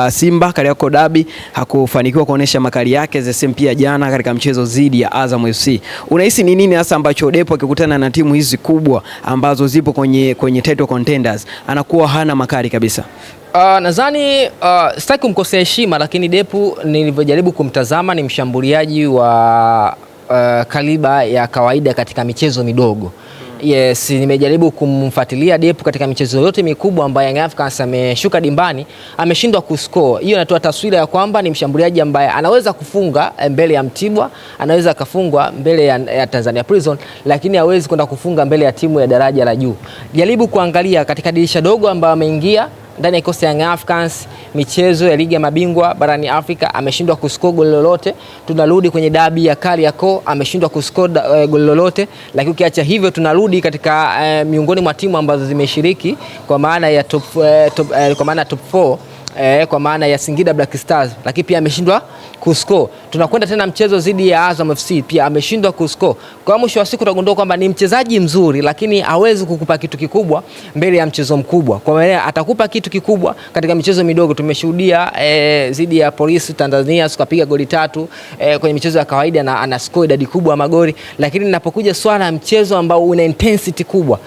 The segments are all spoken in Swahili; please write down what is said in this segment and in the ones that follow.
Simba Kariakoo Derby hakufanikiwa kuonesha makali yake zesem pia jana katika mchezo dhidi ya Azam FC. Unahisi ni nini hasa ambacho Depo akikutana na timu hizi kubwa ambazo zipo kwenye title contenders anakuwa hana makali kabisa? Nadhani sitaki kumkosea heshima, lakini Depo nilivyojaribu kumtazama ni mshambuliaji wa kaliba ya kawaida katika michezo midogo. Yes, nimejaribu kumfuatilia Depo katika michezo yote mikubwa ambayo Young Africans ameshuka dimbani, ameshindwa kuscore. Hiyo inatoa taswira ya kwamba ni mshambuliaji ambaye anaweza kufunga mbele ya Mtibwa, anaweza kafungwa mbele ya Tanzania Prison, lakini hawezi kwenda kufunga mbele ya timu ya daraja la juu. Jaribu kuangalia katika dirisha dogo ambayo ameingia ndani ya kikosi ya Young Africans, michezo ya ligi ya mabingwa barani Afrika ameshindwa kuscore goli lolote. Tunarudi kwenye dabi ya Kariakoo, ameshindwa kuscore goli lolote. Lakini ukiacha hivyo, tunarudi katika miongoni mwa timu ambazo zimeshiriki kwa maana ya top 4, kwa maana ya Singida Black Stars, lakini pia ameshindwa kuscore. Tunakwenda tena mchezo dhidi ya Azam FC, pia ameshindwa kuscore. Kwa mwisho wa siku utagundua kwamba ni mchezaji mzuri, lakini hawezi kukupa kitu kikubwa mbele ya mchezo mkubwa. Kwa maana atakupa kitu kikubwa katika michezo midogo. Tumeshuhudia dhidi ya Polisi Tanzania tukapiga goli 3 kwenye michezo ya kawaida na ana score idadi kubwa ya magoli, lakini ninapokuja swala ya mchezo ambao una intensity kubwa,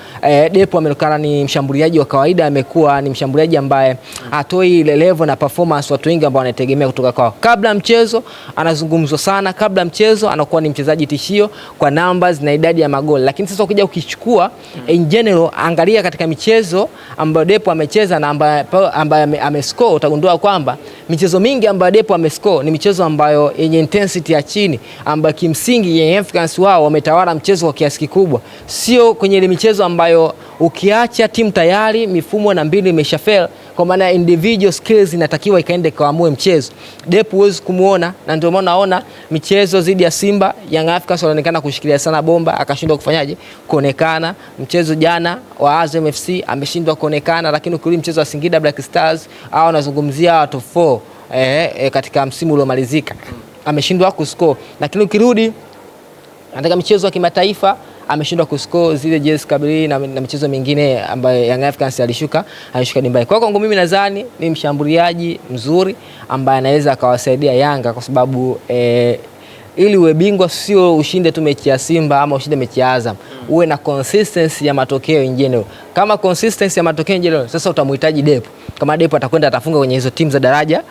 Depo ameonekana ni mshambuliaji wa kawaida, amekuwa ni mshambuliaji ambaye atoi ile level na performance watu wengi ambao wanategemea kutoka kwao. Kabla mchezo anazungumzwa sana, kabla mchezo anakuwa ni mchezaji tishio kwa numbers na idadi ya magoli, lakini sasa ukija ukichukua in general, angalia katika michezo ambayo Depo amecheza na ambaye amescore, utagundua kwamba michezo mingi ambayo Depo amescore ni michezo ambayo yenye intensity ya chini, ambayo kimsingi Young Africans wao wametawala mchezo kwa kiasi kikubwa, sio kwenye ile michezo ambayo ukiacha timu tayari mifumo na mbinu imeshafail, kwa maana individual skills inatakiwa ikaende kaamue mchezo. Depo huwezi kumuona, na ndio maana naona michezo dhidi ya Simba Young Africans wanaonekana kushikilia sana bomba, akashindwa kufanyaje kuonekana. Mchezo jana wa Azam FC ameshindwa kuonekana, lakini ukirudi mchezo wa Singida Black Stars au anazungumzia top 4 katika msimu uliomalizika ameshindwa kuscore, lakini ukirudi katika michezo ya kimataifa ameshindwa kuscore zile JS Kabylie na michezo mingine ambayo Young Africans alishuka dimbani. Kwa kwangu mimi nadhani ni mshambuliaji mzuri ambaye anaweza akawasaidia Yanga, kwa sababu ili uwe bingwa sio ushinde tu mechi ya Simba ama ushinde mechi ya Azam, uwe na consistency ya matokeo in general. Kama consistency ya matokeo in general, sasa utamhitaji Depo. Kama Depo atakwenda atafunga kwenye hizo timu za daraja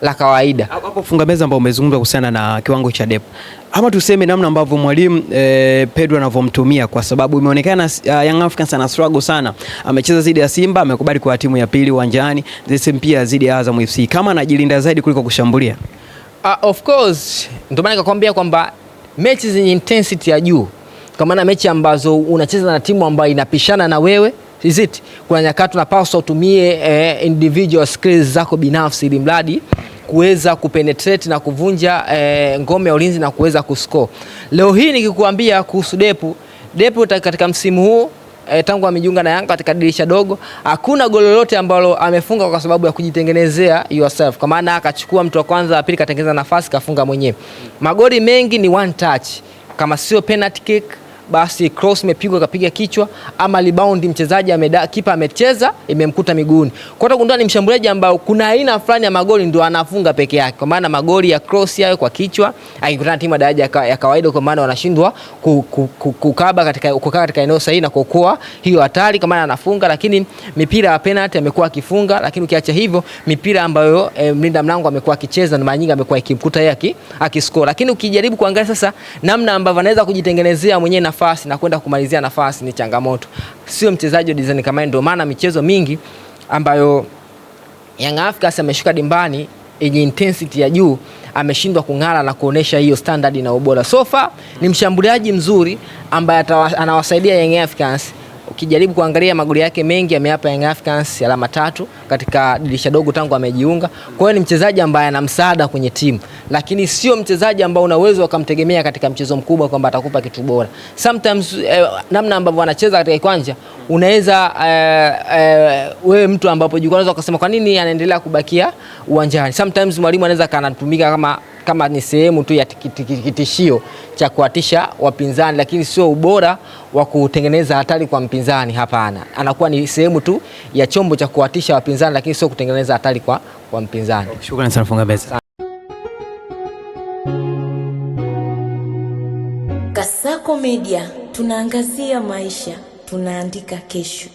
la kawaida. Hapo funga meza ambao umezungumza kuhusiana na kiwango cha Depo, ama tuseme namna ambavyo mwalimu Pedro anavyomtumia, kwa sababu imeonekana Young Africans ana struggle sana. Amecheza zidi ya Simba, amekubali kwa timu ya pili uwanjani, pia zidi ya Azam FC, kama anajilinda zaidi kuliko kushambulia. Of course, ndio maana nikakwambia kwamba mechi zenye intensity ya juu, kwa maana mechi ambazo unacheza na timu ambayo inapishana na wewe, kuna nyakati unapaswa utumie individual skills zako binafsi ili mradi kuweza kupenetrate na kuvunja ngome ya ulinzi na kuweza kuscore. Leo hii nikikuambia kuhusu Depo katika msimu huu tangu amejiunga na Yanga katika dirisha dogo, hakuna goli lolote ambalo amefunga kwa sababu ya kujitengenezea yourself, kwa maana akachukua mtu wa kwanza wa pili katengeneza nafasi kafunga mwenyewe. Magoli mengi ni one touch, kama sio penalty kick basi cross imepigwa kapiga kichwa, ama rebound mchezaji kipa amecheza imemkuta miguuni. Kwa hiyo gundua ni mshambuliaji ambao kuna aina fulani ya magoli ndio anafunga peke yake, kwa maana magoli ya cross yayo kwa kichwa akikutana timu daraja ya kawaida, kwa maana wanashindwa kukaa katika eneo sahihi na kuokoa hiyo hatari, kwa maana anafunga. Lakini mipira ya penalty amekuwa akifunga, lakini ukiacha hivyo mipira ambayo mlinda mlango amekuwa akicheza na mara nyingi amekuwa ikimkuta yeye akiscore. Lakini ukijaribu kuangalia sasa namna ambavyo anaweza kujitengenezea mwenyewe nafasi na kwenda kumalizia nafasi ni changamoto. Sio mchezaji wa design kama, ndio maana michezo mingi ambayo Young Africans ameshuka dimbani yenye intensity ya juu ameshindwa kung'ara na kuonesha hiyo standard na ubora. So far ni mshambuliaji mzuri ambaye anawasaidia Young Africans. Ukijaribu kuangalia magoli yake mengi ameapa Young Africans alama 3 katika dirisha dogo tangu amejiunga. Kwa hiyo ni mchezaji ambaye ana msaada kwenye timu, lakini sio mchezaji ambao unaweza ukamtegemea katika mchezo mkubwa kwamba atakupa kitu bora. Sometimes namna ambavyo anacheza katika kiwanja unaweza wewe mtu ambapo unaweza ukasema kwa nini anaendelea kubakia uwanjani. Sometimes mwalimu anaweza kanatumika kama ni sehemu tu ya kitishio cha kuwatisha wapinzani, lakini sio ubora wa kutengeneza hatari kwa mpinzani. Hapana, anakuwa ni sehemu tu ya chombo cha kuwatisha wapinzani, lakini sio kutengeneza hatari kwa mpinzani. Shukrani sana Fungabeza. Kasako Media, tunaangazia maisha, tunaandika kesho.